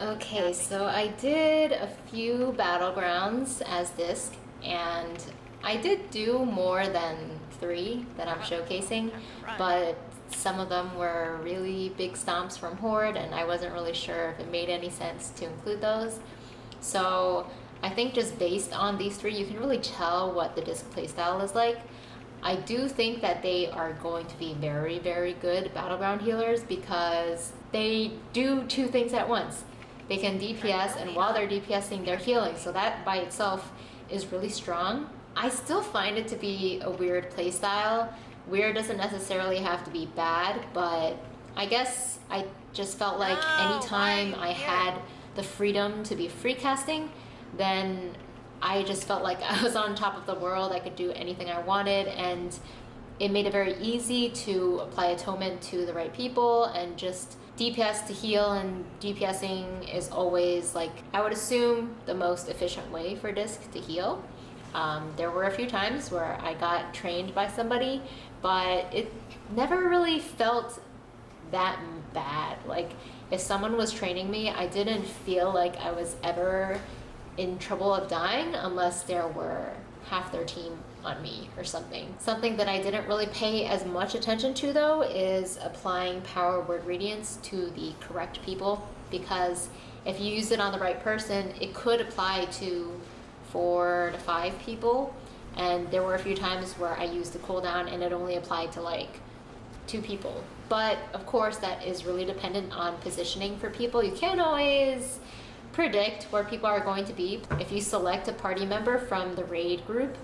Okay, so I did a few Battlegrounds as disc, and I did do more than 3 that I'm showcasing, but some of them were really big stomps from Horde, and I wasn't really sure if it made any sense to include those. So I think just based on these 3, you can really tell what the disc playstyle is like. I do think that they are going to be very, very good Battleground healers because they do 2 things at once. They can DPS, and while they're DPSing, they're healing, so that by itself is really strong. I still find it to be a weird playstyle. Weird doesn't necessarily have to be bad, but I guess I just felt like anytime I had the freedom to be free casting, then I just felt like I was on top of the world. I could do anything I wanted, and it made it very easy to apply atonement to the right people and just DPS to heal, and DPSing is always, like, I would assume the most efficient way for disc to heal. There were a few times where I got trained by somebody, but it never really felt that bad. Like, if someone was training me, I didn't feel like I was ever in trouble of dying unless there were half their team on me or something. Something that I didn't really pay as much attention to though is applying power word radiance to the correct people, because if you use it on the right person, it could apply to 4 to 5 people, and there were a few times where I used the cooldown and it only applied to like 2 people. But of course that is really dependent on positioning for people. You can't always predict where people are going to be. If you select a party member from the raid group,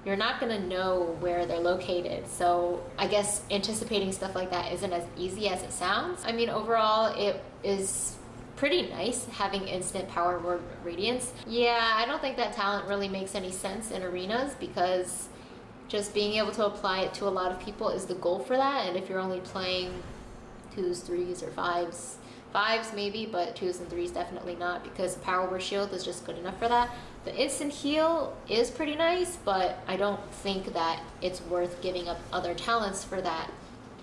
you're not gonna know where they're located. So I guess anticipating stuff like that isn't as easy as it sounds. I mean, overall, it is pretty nice having instant power word radiance. Yeah, I don't think that talent really makes any sense in arenas, because just being able to apply it to a lot of people is the goal for that. And if you're only playing 2s, 3s, or 5s, 5s maybe, but 2s and 3s definitely not, because power word shield is just good enough for that. The instant heal is pretty nice, but I don't think that it's worth giving up other talents for that,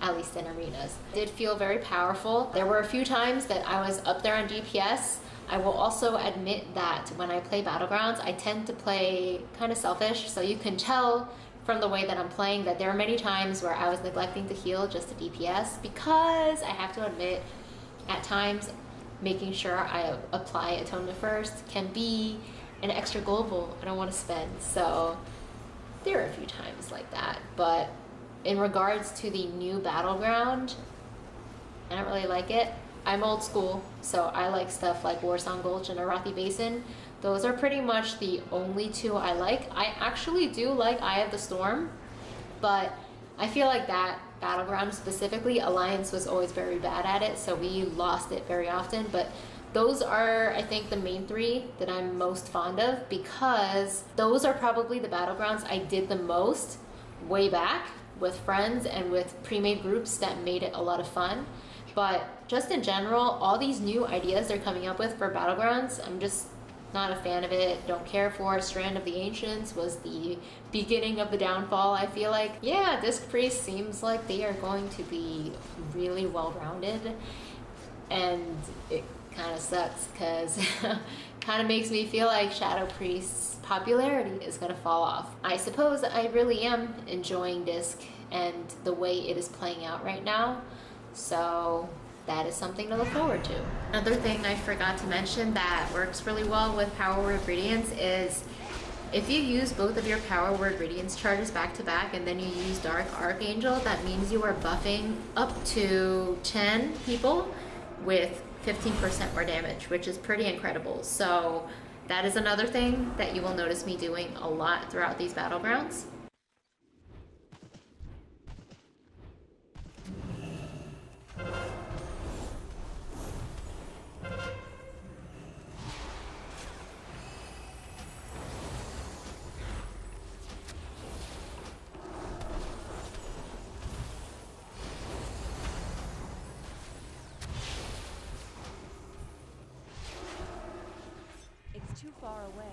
at least in arenas. It did feel very powerful. There were a few times that I was up there on DPS. I will also admit that when I play Battlegrounds, I tend to play kind of selfish, so you can tell from the way that I'm playing that there are many times where I was neglecting to heal just to DPS, because I have to admit, at times, making sure I apply atonement first can be an extra global I don't want to spend. So there are a few times like that. But in regards to the new Battleground, I don't really like it. I'm old school, so I like stuff like Warsong Gulch and Arathi Basin. Those are pretty much the only 2 I like. I actually do like Eye of the Storm, but I feel like that Battleground specifically, Alliance was always very bad at it, so we lost it very often. But those are, I think, the main 3 that I'm most fond of, because those are probably the Battlegrounds I did the most way back with friends and with pre-made groups that made it a lot of fun. But just in general, all these new ideas they're coming up with for Battlegrounds, I'm just not a fan of it, don't care for. Strand of the Ancients was the beginning of the downfall, I feel like. Yeah, Disc Priest seems like they are going to be really well-rounded, and it kind of sucks, because kind of makes me feel like Shadow Priest's popularity is going to fall off. I suppose I really am enjoying Disc and the way it is playing out right now, so that is something to look forward to. Another thing I forgot to mention that works really well with Power Word Radiance is if you use both of your Power Word Radiance charges back to back and then you use Dark Archangel, that means you are buffing up to 10 people with 15% more damage, which is pretty incredible. So that is another thing that you will notice me doing a lot throughout these Battlegrounds. It's too far away.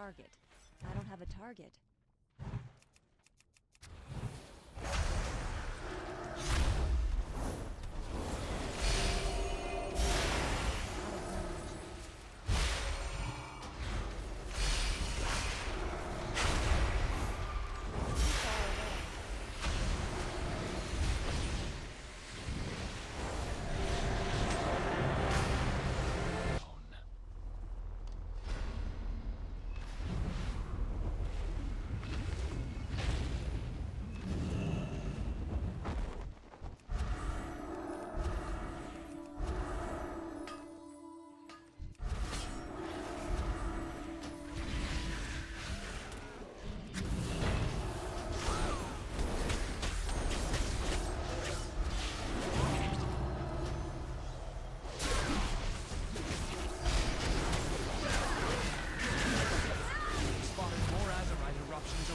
target. I don't have a target.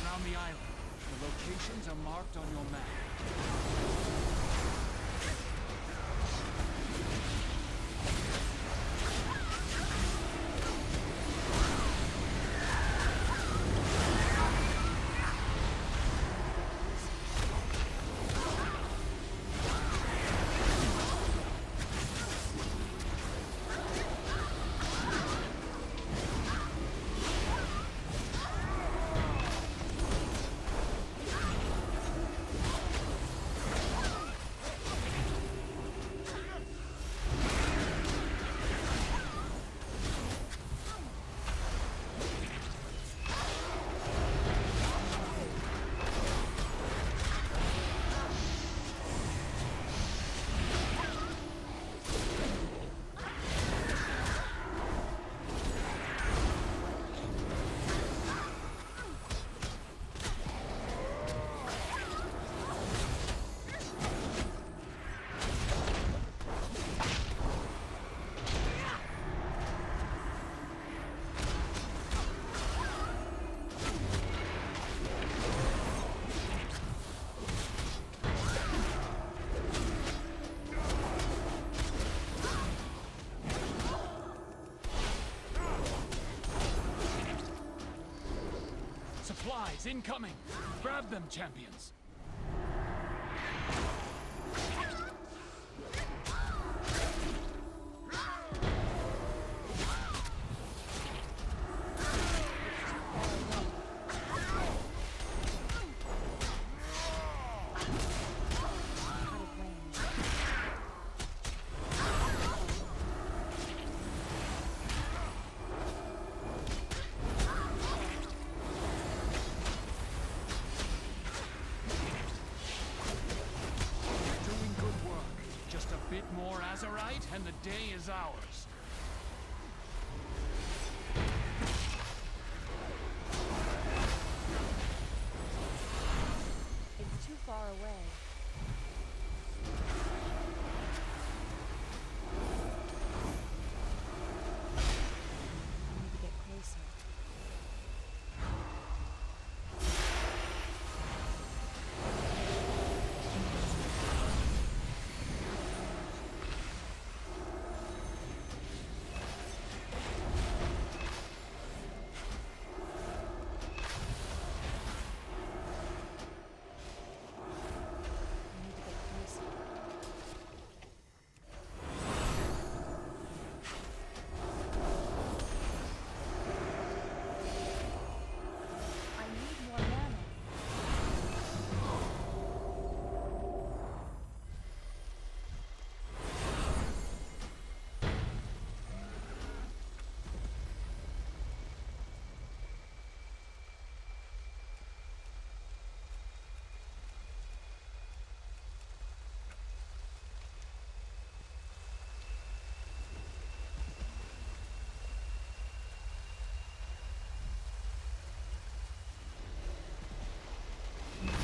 Around the island. The locations are marked on your map. Supplies incoming! Grab them, champions! Bit more Azeroth, and the day is ours. It's too far away. I need to get closer.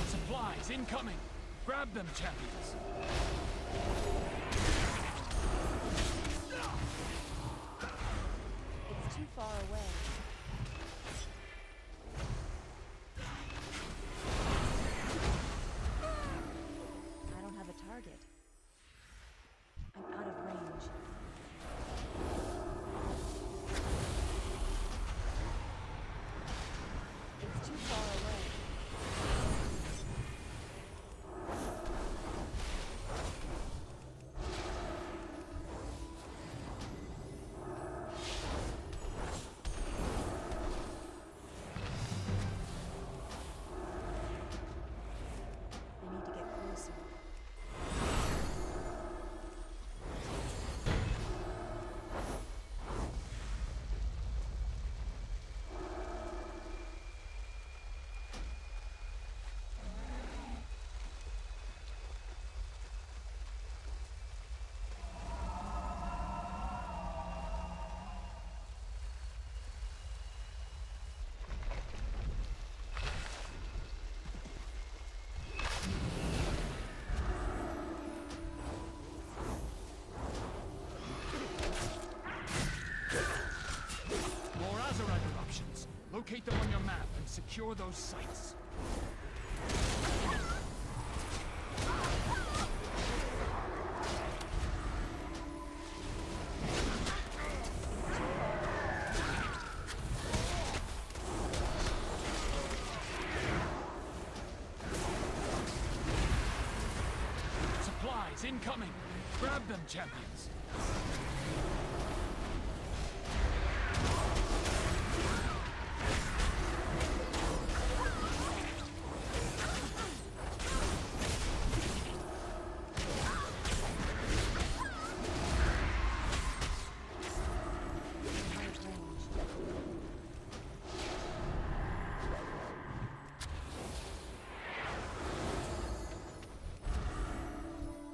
Supplies incoming! Grab them, champions! It's too far away. I don't have a target. I'm out of range. Locate them on your map and secure those sites. Supplies incoming! Grab them, champions!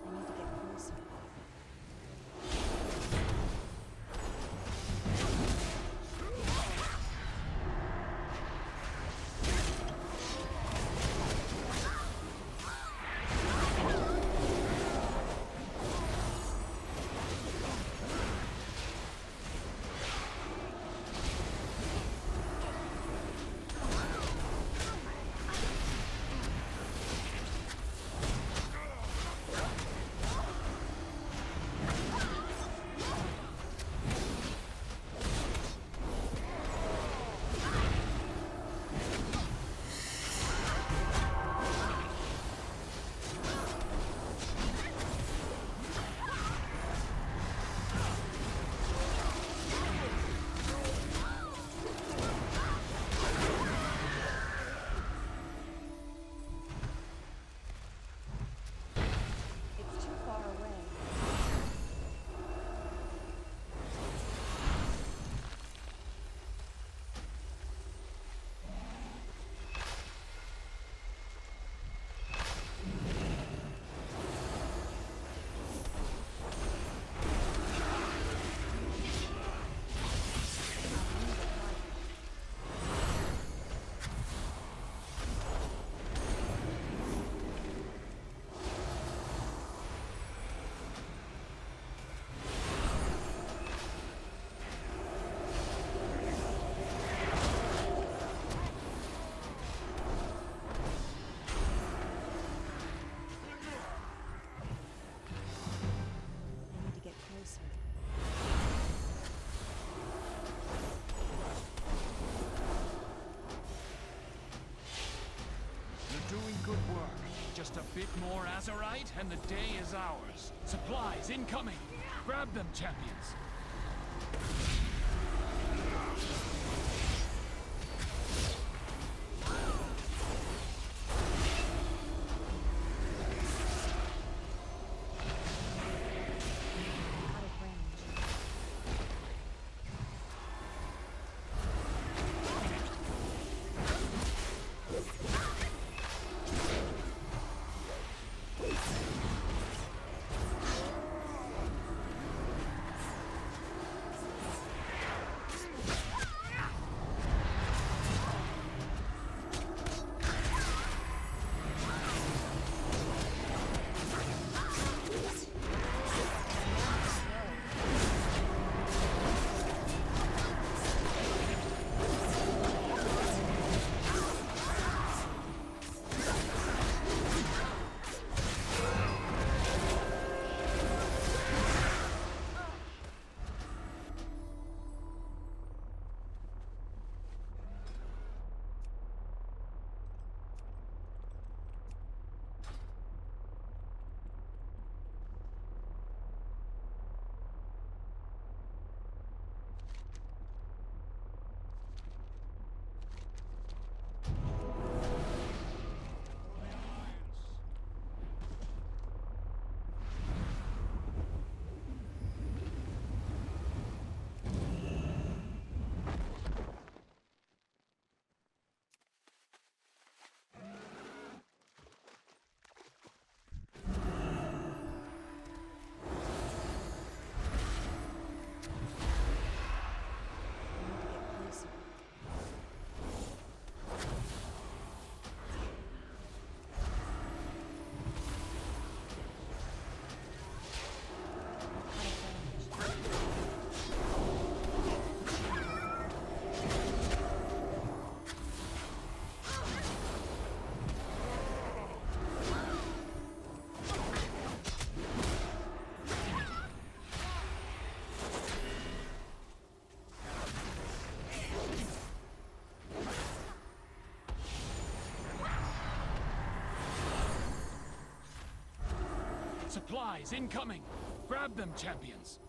I need to get closer. It's too far away. I need to get closer. You're doing good work. Just a bit more Azerite and the day is ours. Supplies incoming! Grab them, champions! Out of range. Supplies incoming! Grab them, champions!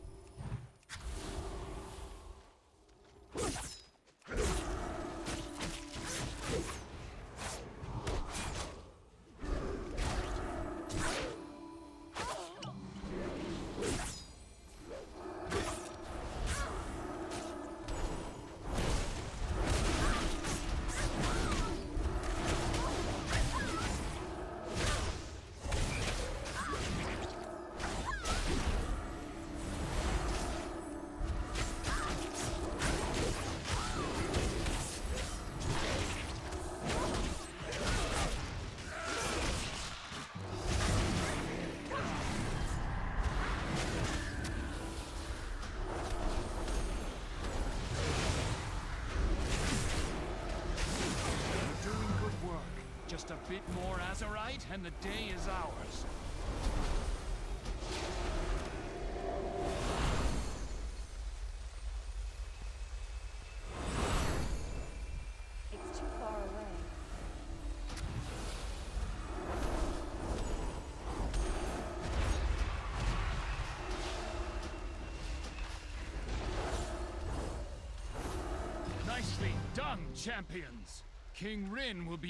Just a bit more Azerite, and the day is ours. It's too far away. Nicely done, champions! King Rin will be